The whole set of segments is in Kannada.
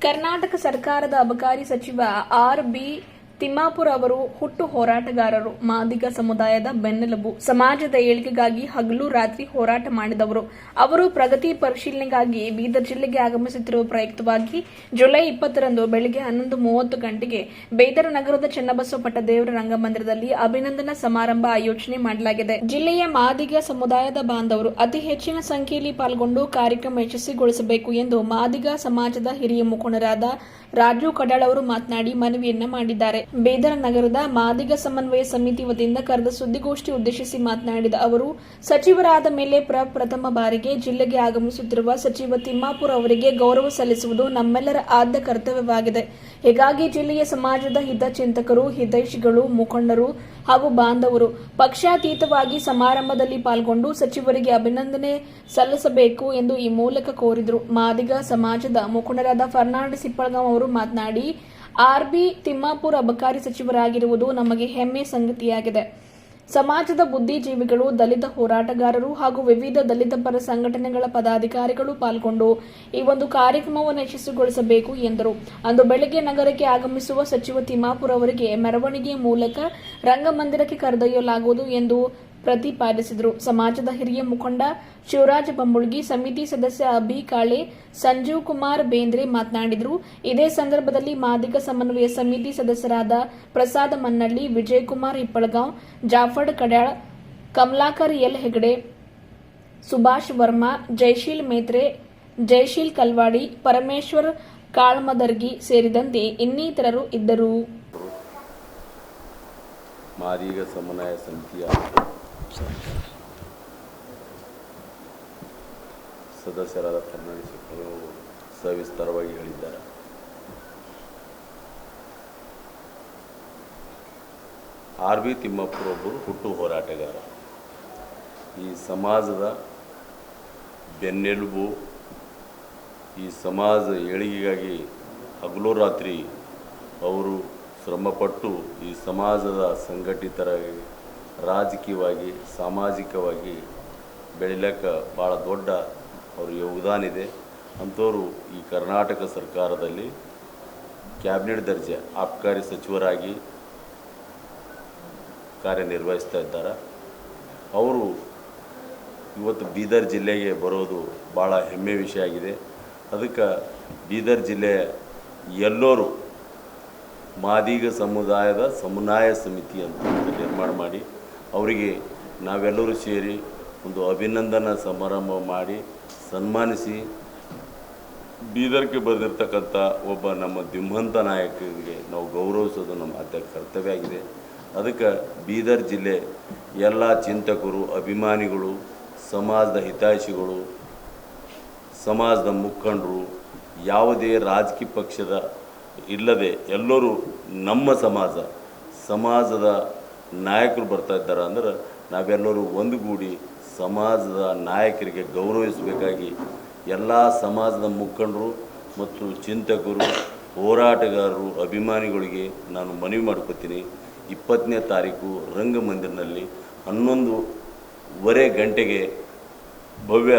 ಕರ್ನಾಟಕ ಸರ್ಕಾರದ ಅಬಕಾರಿ ಸಚಿವ ಆರ್.ಬಿ. ತಿಮ್ಮಾಪುರ್ ಅವರು ಹುಟ್ಟು ಹೋರಾಟಗಾರರು, ಮಾದಿಗ ಸಮುದಾಯದ ಬೆನ್ನೆಲುಬು, ಸಮಾಜದ ಏಳಿಗೆಗಾಗಿ ಹಗಲು ರಾತ್ರಿ ಹೋರಾಟ ಮಾಡಿದವರು. ಅವರು ಪ್ರಗತಿ ಪರಿಶೀಲನೆಗಾಗಿ ಬೀದರ್ ಜಿಲ್ಲೆಗೆ ಆಗಮಿಸುತ್ತಿರುವ ಪ್ರಯುಕ್ತವಾಗಿ ಜುಲೈ 20ರಂದು ಬೆಳಗ್ಗೆ 11:30 ಗಂಟೆಗೆ ಬೀದರ್ ನಗರದ ಚನ್ನಬಸವ ಪಟ್ಟದೇವರ ರಂಗಮಂದಿರದಲ್ಲಿ ಅಭಿನಂದನಾ ಸಮಾರಂಭ ಆಯೋಜನೆ ಮಾಡಲಾಗಿದೆ. ಜಿಲ್ಲೆಯ ಮಾದಿಗ ಸಮುದಾಯದ ಬಾಂಧವರು ಅತಿ ಹೆಚ್ಚಿನ ಸಂಖ್ಯೆಯಲ್ಲಿ ಪಾಲ್ಗೊಂಡು ಕಾರ್ಯಕ್ರಮ ಯಶಸ್ವಿಗೊಳಿಸಬೇಕು ಎಂದು ಮಾದಿಗ ಸಮಾಜದ ಹಿರಿಯ ಮುಖಂಡರಾದ ರಾಜು ಕಡಾಳ್ ಅವರು ಮಾತನಾಡಿ ಮನವಿಯನ್ನ ಮಾಡಿದ್ದಾರೆ. ಬೀದರ್ ನಗರದ ಮಾದಿಗ ಸಮನ್ವಯ ಸಮಿತಿ ವತಿಯಿಂದ ಕರೆದ ಸುದ್ದಿಗೋಷ್ಠಿ ಉದ್ದೇಶಿಸಿ ಮಾತನಾಡಿದ ಅವರು, ಸಚಿವರಾದ ಮೇಲೆ ಪ್ರಥಮ ಬಾರಿಗೆ ಜಿಲ್ಲೆಗೆ ಆಗಮಿಸುತ್ತಿರುವ ಸಚಿವ ತಿಮ್ಮಾಪುರ್ ಅವರಿಗೆ ಗೌರವ ಸಲ್ಲಿಸುವುದು ನಮ್ಮೆಲ್ಲರ ಆದ್ಯ ಕರ್ತವ್ಯವಾಗಿದೆ. ಹೀಗಾಗಿ ಜಿಲ್ಲೆಯ ಸಮಾಜದ ಹಿತಚಿಂತಕರು, ಹಿತೈಷಿಗಳು, ಮುಖಂಡರು ಹಾಗೂ ಬಾಂಧವರು ಪಕ್ಷಾತೀತವಾಗಿ ಸಮಾರಂಭದಲ್ಲಿ ಪಾಲ್ಗೊಂಡು ಸಚಿವರಿಗೆ ಅಭಿನಂದನೆ ಸಲ್ಲಿಸಬೇಕು ಎಂದು ಈ ಮೂಲಕ ಕೋರಿದರು. ಮಾದಿಗ ಸಮಾಜದ ಮುಖಂಡರಾದ ಫರ್ನಾಂಡಿಸ್ ಇಪ್ಪಳಗಾಂವ್ ಅವರು ಮಾತನಾಡಿ, ಆರ್.ಬಿ. ತಿಮ್ಮಾಪುರ್ ಅಬಕಾರಿ ಸಚಿವರಾಗಿರುವುದು ನಮಗೆ ಹೆಮ್ಮೆಯ ಸಂಗತಿಯಾಗಿದೆ. ಸಮಾಜದ ಬುದ್ಧಿಜೀವಿಗಳು, ದಲಿತ ಹೋರಾಟಗಾರರು ಹಾಗೂ ವಿವಿಧ ದಲಿತ ಪರ ಸಂಘಟನೆಗಳ ಪದಾಧಿಕಾರಿಗಳು ಪಾಲ್ಗೊಂಡು ಈ ಒಂದು ಕಾರ್ಯಕ್ರಮವನ್ನು ಯಶಸ್ವಿಗೊಳಿಸಬೇಕು ಎಂದರು. ಅಂದು ಬೆಳಗ್ಗೆ ನಗರಕ್ಕೆ ಆಗಮಿಸುವ ಸಚಿವ ತಿಮ್ಮಾಪುರ್ ಅವರಿಗೆ ಮೆರವಣಿಗೆ ಮೂಲಕ ರಂಗಮಂದಿರಕ್ಕೆ ಕರೆದೊಯ್ಯಲಾಗುವುದು ಎಂದು ಪ್ರತಿಪಾದಿಸಿದರು. ಸಮಾಜದ ಹಿರಿಯ ಮುಖಂಡ ಶಿವರಾಜ ಬಂಬುಳ್ಗಿ, ಸಮಿತಿ ಸದಸ್ಯ ಅಭಿ ಕಾಳೆ, ಸಂಜೀವ್ ಕುಮಾರ್ ಬೇಂದ್ರೆ ಮಾತನಾಡಿದರು. ಇದೇ ಸಂದರ್ಭದಲ್ಲಿ ಮಾದಿಗ ಸಮನ್ವಯ ಸಮಿತಿ ಸದಸ್ಯರಾದ ಪ್ರಸಾದ ಮನ್ನಳ್ಳಿ, ವಿಜಯಕುಮಾರ್ ಇಪ್ಪಳಗಾಂವ್, ಜಾಫರ್ ಕಡ್ಯಾಳ್, ಕಮಲಾಕರ್ ಎಲ್ ಹೆಗಡೆ, ಸುಭಾಷ್ ವರ್ಮಾ, ಜಯಶೀಲ್ ಮೇತ್ರೆ, ಜಯಶೀಲ್ ಕಲ್ವಾಡಿ, ಪರಮೇಶ್ವರ್ ಕಾಳ್ಮದರ್ಗಿ ಸೇರಿದಂತೆ ಇನ್ನಿತರರು ಇದ್ದರು. ಮಾದಿಗ ಸಮನ್ವಯ ಸಮಿತಿಯ ಸದಸ್ಯರಾದ ಫರ್ನಾಂಡಿಸ್ ಸವಿಸ್ತಾರವಾಗಿ ಹೇಳಿದ್ದಾರೆ. ಆರ್.ಬಿ. ತಿಮ್ಮಾಪುರ್ ಒಬ್ಬರು ಹುಟ್ಟು ಹೋರಾಟಗಾರ, ಈ ಸಮಾಜದ ಬೆನ್ನೆಲುಬು, ಈ ಸಮಾಜ ಏಳಿಗೆಗಾಗಿ ಹಗಲು ರಾತ್ರಿ ಅವರು ಶ್ರಮಪಟ್ಟು ಈ ಸಮಾಜದ ಸಂಘಟಿತರಾಗಿ ರಾಜಕೀಯವಾಗಿ ಸಾಮಾಜಿಕವಾಗಿ ಬೆಳಿಲಿಕ್ಕೆ ಭಾಳ ದೊಡ್ಡ ಅವ್ರ ಯೋಗದಾನ ಇದೆ. ಅಂಥವರು ಈ ಕರ್ನಾಟಕ ಸರ್ಕಾರದಲ್ಲಿ ಕ್ಯಾಬಿನೆಟ್ ದರ್ಜೆ ಆಬಕಾರಿ ಸಚಿವರಾಗಿ ಕಾರ್ಯನಿರ್ವಹಿಸ್ತಾ ಇದ್ದಾರೆ. ಅವರು ಇವತ್ತು ಬೀದರ್ ಜಿಲ್ಲೆಗೆ ಬರೋದು ಭಾಳ ಹೆಮ್ಮೆ ವಿಷಯ ಆಗಿದೆ. ಅದಕ್ಕೆ ಬೀದರ್ ಜಿಲ್ಲೆಯ ಎಲ್ಲರೂ ಮಾದಿಗ ಸಮುದಾಯದ ಸಮನ್ವಯ ಸಮಿತಿ ಅಂತ ನಿರ್ಮಾಣ ಮಾಡಿ ಅವರಿಗೆ ನಾವೆಲ್ಲರೂ ಸೇರಿ ಒಂದು ಅಭಿನಂದನಾ ಸಮಾರಂಭ ಮಾಡಿ ಸನ್ಮಾನಿಸಿ ಬೀದರ್ಗೆ ಬಂದಿರತಕ್ಕಂಥ ಒಬ್ಬ ನಮ್ಮ ಧೀಮಂತ ನಾಯಕರಿಗೆ ನಾವು ಗೌರವಿಸೋದು ನಮ್ಮ ಆದ್ಯ ಕರ್ತವ್ಯ ಆಗಿದೆ. ಅದಕ್ಕೆ ಬೀದರ್ ಜಿಲ್ಲೆ ಎಲ್ಲ ಚಿಂತಕರು, ಅಭಿಮಾನಿಗಳು, ಸಮಾಜದ ಹಿತೈಷಿಗಳು, ಸಮಾಜದ ಮುಖಂಡರು, ಯಾವುದೇ ರಾಜಕೀಯ ಪಕ್ಷದ ಇಲ್ಲದೆ ಎಲ್ಲರೂ ನಮ್ಮ ಸಮಾಜದ ನಾಯಕರು ಬರ್ತಾ ಇದ್ದಾರೆ ಅಂದ್ರೆ ನಾವೆಲ್ಲರೂ ಒಂದುಗೂಡಿ ಸಮಾಜದ ನಾಯಕರಿಗೆ ಗೌರವಿಸಬೇಕಾಗಿ ಎಲ್ಲ ಸಮಾಜದ ಮುಖಂಡರು ಮತ್ತು ಚಿಂತಕರು, ಹೋರಾಟಗಾರರು, ಅಭಿಮಾನಿಗಳಿಗೆ ನಾನು ಮನವಿ ಮಾಡ್ಕೊತೀನಿ. 20ನೇ ತಾರೀಕು ರಂಗಮಂದಿರನಲ್ಲಿ 11:15 ಗಂಟೆಗೆ ಭವ್ಯ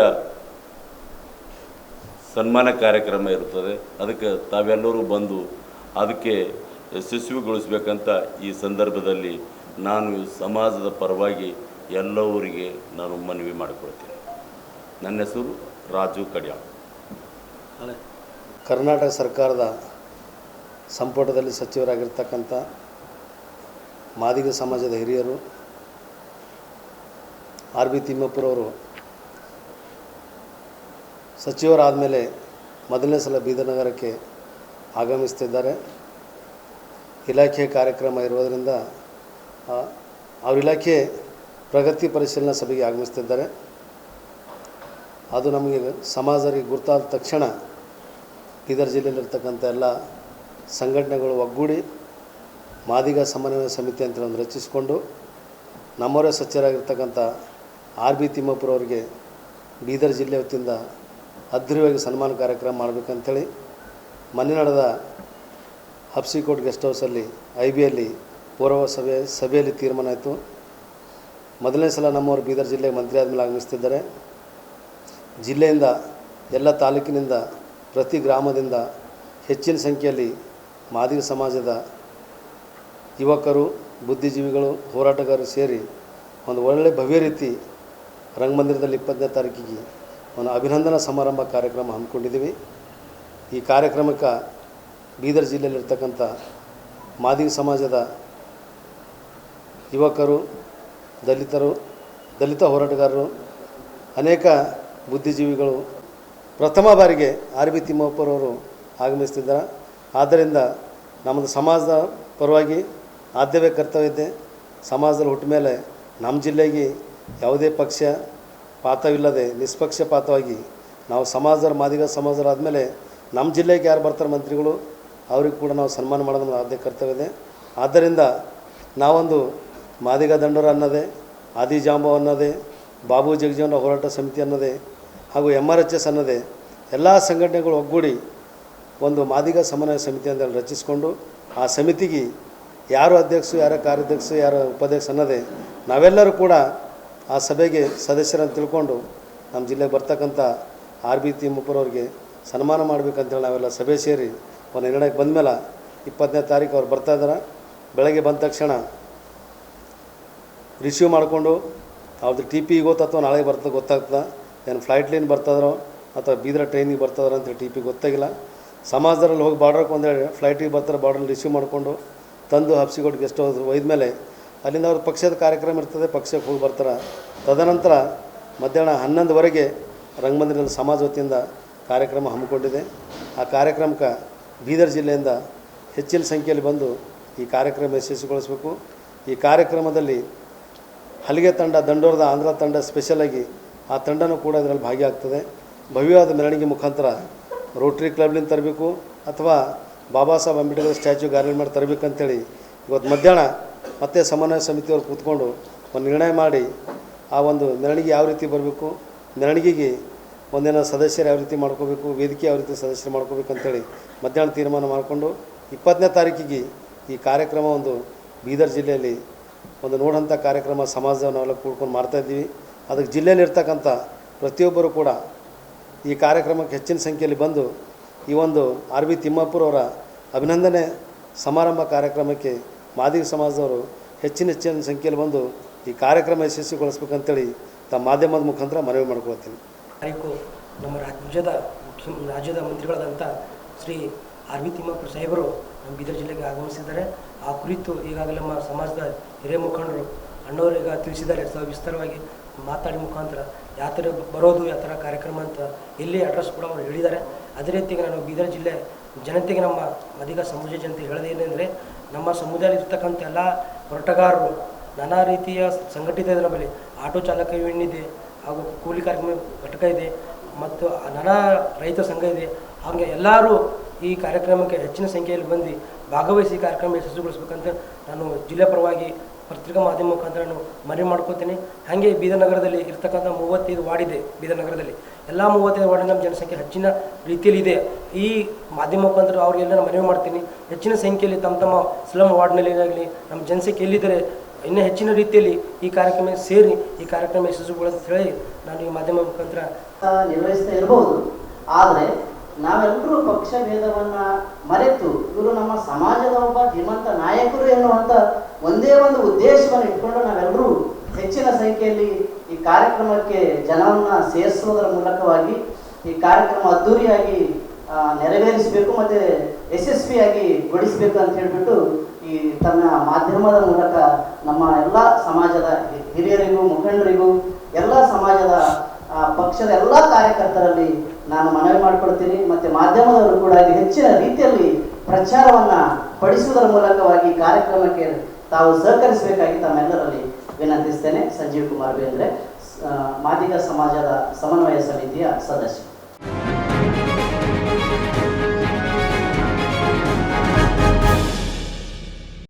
ಸನ್ಮಾನ ಕಾರ್ಯಕ್ರಮ ಇರುತ್ತದೆ. ಅದಕ್ಕೆ ತಾವೆಲ್ಲರೂ ಬಂದು ಅದಕ್ಕೆ ಯಶಸ್ವಿಗೊಳಿಸಬೇಕಂತ ಈ ಸಂದರ್ಭದಲ್ಲಿ ನಾನು ಸಮಾಜದ ಪರವಾಗಿ ಎಲ್ಲವರಿಗೆ ನಾನು ಮನವಿ ಮಾಡಿಕೊಳ್ತೀನಿ. ನನ್ನ ಹೆಸರು ರಾಜು ಕಡ್ಯಾಳ್. ಕರ್ನಾಟಕ ಸರ್ಕಾರದ ಸಂಪುಟದಲ್ಲಿ ಸಚಿವರಾಗಿರ್ತಕ್ಕಂಥ ಮಾದಿಗ ಸಮಾಜದ ಹಿರಿಯರು ಆರ್.ಬಿ. ತಿಮ್ಮಾಪುರ್ ಅವರು ಸಚಿವರಾದ ಮೇಲೆ ಮೊದಲನೇ ಸಲ ಬೀದರ್ ನಗರಕ್ಕೆ ಆಗಮಿಸ್ತಿದ್ದಾರೆ. ಇಲಾಖೆ ಕಾರ್ಯಕ್ರಮ ಇರುವುದರಿಂದ ಅವ್ರ ಇಲಾಖೆ ಪ್ರಗತಿ ಪರಿಶೀಲನಾ ಸಭೆಗೆ ಆಗಮಿಸ್ತಿದ್ದಾರೆ. ಅದು ನಮಗೆ ಸಮಾಜರಿಗೆ ಗುರುತಾದ ತಕ್ಷಣ ಬೀದರ್ ಜಿಲ್ಲೆಯಲ್ಲಿರ್ತಕ್ಕಂಥ ಎಲ್ಲ ಸಂಘಟನೆಗಳು ಒಗ್ಗೂಡಿ ಮಾದಿಗ ಸಮನ್ವಯ ಸಮಿತಿ ಅಂತ ಒಂದು ರಚಿಸಿಕೊಂಡು ನಮ್ಮವರೇ ಸಚಿವರಾಗಿರ್ತಕ್ಕಂಥ ಆರ್.ಬಿ. ತಿಮ್ಮಾಪುರ್ ಅವರಿಗೆ ಬೀದರ್ ಜಿಲ್ಲೆ ವತಿಯಿಂದ ಅದ್ಧೂರಿಯಾಗಿ ಸನ್ಮಾನ ಕಾರ್ಯಕ್ರಮ ಮಾಡಬೇಕಂತೇಳಿ ಮೊನ್ನೆ ನಡೆದ ಹಬ್ಸಿಕೋಟ್ ಗೆಸ್ಟ್ ಹೌಸಲ್ಲಿ IBಯಲ್ಲಿ ಪೂರ್ವ ಸಭೆಯಲ್ಲಿ ತೀರ್ಮಾನ ಆಯಿತು. ಮೊದಲನೇ ಸಲ ನಮ್ಮವರು ಬೀದರ್ ಜಿಲ್ಲೆಗೆ ಮಂತ್ರಿ ಆದಮೇಲೆ ಆಗಮಿಸ್ತಿದ್ದಾರೆ. ಜಿಲ್ಲೆಯಿಂದ ಎಲ್ಲ ತಾಲೂಕಿನಿಂದ ಪ್ರತಿ ಗ್ರಾಮದಿಂದ ಹೆಚ್ಚಿನ ಸಂಖ್ಯೆಯಲ್ಲಿ ಮಾದಿಗ ಸಮಾಜದ ಯುವಕರು, ಬುದ್ಧಿಜೀವಿಗಳು, ಹೋರಾಟಗಾರರು ಸೇರಿ ಒಂದು ಒಳ್ಳೆಯ ಭವ್ಯ ರೀತಿ ರಂಗಮಂದಿರದಲ್ಲಿ 20ನೇ ತಾರೀಕಿಗೆ ಒಂದು ಅಭಿನಂದನಾ ಸಮಾರಂಭ ಕಾರ್ಯಕ್ರಮ ಹಮ್ಮಿಕೊಂಡಿದ್ದೀವಿ. ಈ ಕಾರ್ಯಕ್ರಮಕ್ಕೆ ಬೀದರ್ ಜಿಲ್ಲೆಯಲ್ಲಿರ್ತಕ್ಕಂಥ ಮಾದಿಗ ಸಮಾಜದ ಯುವಕರು, ದಲಿತ ಹೋರಾಟಗಾರರು, ಅನೇಕ ಬುದ್ಧಿಜೀವಿಗಳು ಪ್ರಥಮ ಬಾರಿಗೆ ಆರ್ ಬಿ ತಿಮ್ಮಾಪುರವರು ಆಗಮಿಸ್ತಿದ್ದಾರೆ. ಆದ್ದರಿಂದ ನಮ್ಮದು ಸಮಾಜದ ಪರವಾಗಿ ಆದ್ಯವೇ ಕರ್ತವ್ಯ ಇದೆ. ಸಮಾಜದಲ್ಲಿ ಹುಟ್ಟ ಮೇಲೆ ನಮ್ಮ ಜಿಲ್ಲೆಗೆ ಯಾವುದೇ ಪಕ್ಷ ಪಾತವಿಲ್ಲದೆ ನಿಷ್ಪಕ್ಷಪಾತವಾಗಿ ನಾವು ಮಾದಿಗ ಸಮಾಜರಾದಮೇಲೆ ನಮ್ಮ ಜಿಲ್ಲೆಗೆ ಯಾರು ಬರ್ತಾರೆ ಮಂತ್ರಿಗಳು, ಅವ್ರಿಗೆ ಕೂಡ ನಾವು ಸನ್ಮಾನ ಮಾಡೋದು ನಮ್ಮ ಆದ್ಯ ಕರ್ತವ್ಯ ಇದೆ. ಆದ್ದರಿಂದ ನಾವೊಂದು ಮಾದಿಗ ದಂಡೋರ ಅನ್ನೋದೇ, ಆದಿಜಾಂಬವ ಅನ್ನೋದೇ, ಬಾಬು ಜಗಜೀವನ ಹೋರಾಟ ಸಮಿತಿ ಅನ್ನೋದೇ ಹಾಗೂ MRHS ಅನ್ನೋದೇ ಎಲ್ಲ ಸಂಘಟನೆಗಳು ಒಗ್ಗೂಡಿ ಒಂದು ಮಾದಿಗ ಸಮನ್ವಯ ಸಮಿತಿ ಅಂತ ರಚಿಸಿಕೊಂಡು ಆ ಸಮಿತಿಗೆ ಯಾರು ಅಧ್ಯಕ್ಷರು, ಯಾರ ಕಾರ್ಯಾಧ್ಯಕ್ಷರು, ಯಾರ ಉಪಾಧ್ಯಕ್ಷ ಅನ್ನೋದೇ ನಾವೆಲ್ಲರೂ ಕೂಡ ಆ ಸಭೆಗೆ ಸದಸ್ಯರನ್ನು ತಿಳ್ಕೊಂಡು ನಮ್ಮ ಜಿಲ್ಲೆಗೆ ಬರ್ತಕ್ಕಂಥ ಆರ್ ಬಿ ತಿಮ್ಮಾಪುರವ್ರಿಗೆ ಸನ್ಮಾನ ಮಾಡಬೇಕಂತೇಳಿ ನಾವೆಲ್ಲ ಸಭೆ ಸೇರಿ ಒಂದು ನಿರ್ಣಯಕ್ಕೆ ಬಂದಮೇಲೆ 20ನೇ ತಾರೀಕು ಅವ್ರು ಬರ್ತಾಯಿದ್ದಾರೆ. ಬೆಳಗ್ಗೆ ಬಂದ ತಕ್ಷಣ ರಿಸೀವ್ ಮಾಡಿಕೊಂಡು ಅವ್ರದ್ದು TP ಅಥವಾ ನಾಳೆ ಬರ್ತದೆ ಗೊತ್ತಾಗ್ತದೆ. ಏನು ಫ್ಲೈಟ್ಲೇನು ಬರ್ತಾಯಿದ್ರೋ ಅಥವಾ ಬೀದರ ಟ್ರೈನಿಗೆ ಬರ್ತಾಯಿದ್ರು ಅಂತೇಳಿ TP ಗೊತ್ತಾಗಿಲ್ಲ. ಸಮಾಜದಲ್ಲಿ ಹೋಗಿ ಬಾರ್ಡ್ರಿಗೆ ಒಂದೇಳಿ ಫ್ಲೈಟಿಗೆ ಬರ್ತಾರೆ, ಬಾರ್ಡ್ರಲ್ಲಿ ರಿಸೀವ್ ಮಾಡಿಕೊಂಡು ತಂದು ಹಬ್ಸಿಗೊಟ್ಟು ಗೆಸ್ಟ್ ಹೌಸ್ ಒಯ್ದ ಅಲ್ಲಿಂದ ಅವ್ರ ಪಕ್ಷದ ಕಾರ್ಯಕ್ರಮ ಇರ್ತದೆ, ಪಕ್ಷಕ್ಕೆ ಹೋಗಿ ಬರ್ತಾರೆ. ತದನಂತರ ಮಧ್ಯಾಹ್ನ 11ವರೆಗೆ ರಂಗಮಂದಿರದ ಸಮಾಜ ವತಿಯಿಂದ ಕಾರ್ಯಕ್ರಮ ಹಮ್ಮಿಕೊಂಡಿದೆ. ಆ ಕಾರ್ಯಕ್ರಮಕ್ಕೆ ಬೀದರ್ ಜಿಲ್ಲೆಯಿಂದ ಹೆಚ್ಚಿನ ಸಂಖ್ಯೆಯಲ್ಲಿ ಬಂದು ಈ ಕಾರ್ಯಕ್ರಮ ಯಶಸ್ವಿಗೊಳಿಸಬೇಕು. ಈ ಕಾರ್ಯಕ್ರಮದಲ್ಲಿ ಹಲಿಗೆ ತಂಡ, ದಂಡೋರದ ಆಂಧ್ರ ತಂಡ ಸ್ಪೆಷಲಾಗಿ ಆ ತಂಡನೂ ಕೂಡ ಇದರಲ್ಲಿ ಭಾಗಿಯಾಗ್ತದೆ. ಭವ್ಯವಾದ ಮೆರವಣಿಗೆ ಮುಖಾಂತರ ರೋಟ್ರಿ ಕ್ಲಬ್ಲಿಂದ ತರಬೇಕು ಅಥವಾ ಬಾಬಾ ಸಾಹೇಬ್ ಅಂಬೇಡ್ಕರ್ ಸ್ಟ್ಯಾಚ್ಯೂ ಗಾರ್ಡನ್ ಮಾಡಿ ತರಬೇಕಂತೇಳಿ ಇವತ್ತು ಮಧ್ಯಾಹ್ನ ಮತ್ತೆ ಸಮನ್ವಯ ಸಮಿತಿಯವರು ಕೂತ್ಕೊಂಡು ಒಂದು ನಿರ್ಣಯ ಮಾಡಿ ಆ ಒಂದು ಮೆರವಣಿಗೆ ಯಾವ ರೀತಿ ಬರಬೇಕು, ಮೆರವಣಿಗೆಗೆ ಒಂದಿನ ಸದಸ್ಯರು ಯಾವ ರೀತಿ ಮಾಡ್ಕೋಬೇಕು, ವೇದಿಕೆ ಯಾವ ರೀತಿ ಸದಸ್ಯರು ಮಾಡ್ಕೋಬೇಕಂತೇಳಿ ಮಧ್ಯಾಹ್ನ ತೀರ್ಮಾನ ಮಾಡಿಕೊಂಡು 20ನೇ ತಾರೀಕಿಗೆ ಈ ಕಾರ್ಯಕ್ರಮ ಒಂದು ಬೀದರ್ ಜಿಲ್ಲೆಯಲ್ಲಿ ಒಂದು ನೋಡೋಂಥ ಕಾರ್ಯಕ್ರಮ ಸಮಾಜದ ನಾವೆಲ್ಲ ಕೂಡ್ಕೊಂಡು ಮಾಡ್ತಾಯಿದ್ದೀವಿ. ಅದಕ್ಕೆ ಜಿಲ್ಲೆಯಲ್ಲಿ ಇರ್ತಕ್ಕಂಥ ಪ್ರತಿಯೊಬ್ಬರು ಕೂಡ ಈ ಕಾರ್ಯಕ್ರಮಕ್ಕೆ ಹೆಚ್ಚಿನ ಸಂಖ್ಯೆಯಲ್ಲಿ ಬಂದು ಈ ಒಂದು ಆರ್ ಬಿ ತಿಮ್ಮಾಪುರವರ ಅಭಿನಂದನೆ ಸಮಾರಂಭ ಕಾರ್ಯಕ್ರಮಕ್ಕೆ ಮಾದಿಗ ಸಮಾಜದವರು ಹೆಚ್ಚಿನ ಸಂಖ್ಯೆಯಲ್ಲಿ ಬಂದು ಈ ಕಾರ್ಯಕ್ರಮ ಯಶಸ್ವಿಗೊಳಿಸ್ಬೇಕಂತೇಳಿ ತಮ್ಮ ಮಾಧ್ಯಮದ ಮುಖಾಂತರ ಮನವಿ ಮಾಡ್ಕೊಳ್ತೀನಿ. ತಾರೀಕು ನಮ್ಮ ರಾಜ್ಯದ ಮಂತ್ರಿಗಳಾದಂಥ ಶ್ರೀ ಆರ್ ಬಿ ತಿಮ್ಮಾಪುರ ಸಾಹೇಬರು ನಮ್ಮ ಬೀದರ್ ಜಿಲ್ಲೆಗೆ ಆಗಮಿಸಿದ್ದಾರೆ. ಆ ಕುರಿತು ಈಗಾಗಲೇ ನಮ್ಮ ಸಮಾಜದ ಹಿರಿಯ ಮುಖಂಡರು ಅಣ್ಣವರು ಈಗ ತಿಳಿಸಿದ್ದಾರೆ. ವಿಸ್ತಾರವಾಗಿ ಮಾತಾಡಿ ಮುಖಾಂತರ ಯಾವ ಥರ ಬರೋದು, ಯಾವ ಥರ ಕಾರ್ಯಕ್ರಮ ಅಂತ ಎಲ್ಲಿ ಅಡ್ರೆಸ್ ಕೂಡ ಅವರು ಹೇಳಿದ್ದಾರೆ. ಅದೇ ರೀತಿಗೆ ನಾನು ಬೀದರ್ ಜಿಲ್ಲೆ ಜನತೆಗೆ, ನಮ್ಮ ಮಾದಿಗ ಸಮಾಜ ಜನತೆ ಹೇಳೋದೇನೆಂದರೆ, ನಮ್ಮ ಸಮುದಾಯದಲ್ಲಿರ್ತಕ್ಕಂಥ ಎಲ್ಲ ಹೋರಾಟಗಾರರು ನಾನಾ ರೀತಿಯ ಸಂಘಟಿತ ಇದೆ. ನಮ್ಮಲ್ಲಿ ಆಟೋ ಚಾಲಕ ಯೂನಿಯನ್ ಇದೆ, ಹಾಗೂ ಕೂಲಿ ಕಾರ್ಯಕ್ರಮ ಘಟಕ ಇದೆ, ಮತ್ತು ನಾನಾ ರೈತ ಸಂಘ ಇದೆ. ಹಾಗೆ ಎಲ್ಲರೂ ಈ ಕಾರ್ಯಕ್ರಮಕ್ಕೆ ಹೆಚ್ಚಿನ ಸಂಖ್ಯೆಯಲ್ಲಿ ಬಂದು ಭಾಗವಹಿಸಿ ಕಾರ್ಯಕ್ರಮ ಯಶಸ್ವಿಗೊಳಿಸ್ಬೇಕಂತ ನಾನು ಜಿಲ್ಲೆ ಪರವಾಗಿ ಪತ್ರಿಕಾ ಮಾಧ್ಯಮ ಮುಖಾಂತರ ನಾನು ಮನವಿ ಮಾಡ್ಕೋತೀನಿ. ಹಾಗೆ ಬೀದರ್ ನಗರದಲ್ಲಿ ಇರ್ತಕ್ಕಂಥ 35 ವಾರ್ಡ್ ಇದೆ. ಬೀದರ್ ನಗರದಲ್ಲಿ ಎಲ್ಲ 35 ವಾರ್ಡ್ ನಮ್ಮ ಜನಸಂಖ್ಯೆ ಹೆಚ್ಚಿನ ರೀತಿಯಲ್ಲಿ ಇದೆ. ಈ ಮಾಧ್ಯಮ ಮುಖಾಂತರ ಅವರಿಗೆಲ್ಲ ನಾನು ಮನವಿ ಮಾಡ್ತೀನಿ, ಹೆಚ್ಚಿನ ಸಂಖ್ಯೆಯಲ್ಲಿ ತಮ್ಮ ಸ್ಲಮ್ ವಾರ್ಡ್ನಲ್ಲಿ ಆಗಲಿ ನಮ್ಮ ಜನಸಂಖ್ಯೆ ಎಲ್ಲಿದ್ದರೆ ಇನ್ನೂ ಹೆಚ್ಚಿನ ರೀತಿಯಲ್ಲಿ ಈ ಕಾರ್ಯಕ್ರಮ ಸೇರಿ ಈ ಕಾರ್ಯಕ್ರಮ ಯಶಸ್ವಿಗೊಳಿಸ ಹೇಳಿ ನಾನು ಈ ಮಾಧ್ಯಮ ಮುಖಾಂತರ ನಿರ್ವಹಿಸ್ತಾ ಇರಬಹುದು. ಆದರೆ ನಾವೆಲ್ಲರೂ ಪಕ್ಷ ಭೇದವನ್ನು ಮರೆತು ಇವರು ನಮ್ಮ ಸಮಾಜದ ಒಬ್ಬ ಧೀಮಂತ ನಾಯಕರು ಎನ್ನುವಂಥ ಒಂದೇ ಒಂದು ಉದ್ದೇಶವನ್ನು ಇಟ್ಕೊಂಡು ನಾವೆಲ್ಲರೂ ಹೆಚ್ಚಿನ ಸಂಖ್ಯೆಯಲ್ಲಿ ಈ ಕಾರ್ಯಕ್ರಮಕ್ಕೆ ಜನವನ್ನು ಸೇರಿಸುವುದರ ಮೂಲಕವಾಗಿ ಈ ಕಾರ್ಯಕ್ರಮ ಅದ್ದೂರಿಯಾಗಿ ನೆರವೇರಿಸಬೇಕು ಮತ್ತು ಯಶಸ್ವಿಯಾಗಿ ಗೊಳಿಸಬೇಕು ಅಂತ ಹೇಳಿಬಿಟ್ಟು ಈ ತನ್ನ ಮಾಧ್ಯಮದ ಮೂಲಕ ನಮ್ಮ ಎಲ್ಲ ಸಮಾಜದ ಹಿರಿಯರಿಗೂ, ಮುಖಂಡರಿಗೂ, ಎಲ್ಲ ಸಮಾಜದ ಪಕ್ಷದ ಎಲ್ಲ ಕಾರ್ಯಕರ್ತರಲ್ಲಿ ನಾನು ಮನವಿ ಮಾಡಿಕೊಡ್ತೀನಿ. ಮತ್ತು ಮಾಧ್ಯಮದವರು ಕೂಡ ಇದು ಹೆಚ್ಚಿನ ರೀತಿಯಲ್ಲಿ ಪ್ರಚಾರವನ್ನು ಪಡಿಸುವುದರ ಮೂಲಕವಾಗಿ ಕಾರ್ಯಕ್ರಮಕ್ಕೆ ತಾವು ಸಹಕರಿಸಬೇಕಾಗಿ ತಮ್ಮೆಲ್ಲರಲ್ಲಿ ವಿನಂತಿಸ್ತೇನೆ. ಸಂಜೀವ್ ಕುಮಾರ್ ಬೇಂದ್ರೆ, ಮಾದಿಗ ಸಮಾಜದ ಸಮನ್ವಯ ಸಮಿತಿಯ ಸದಸ್ಯ.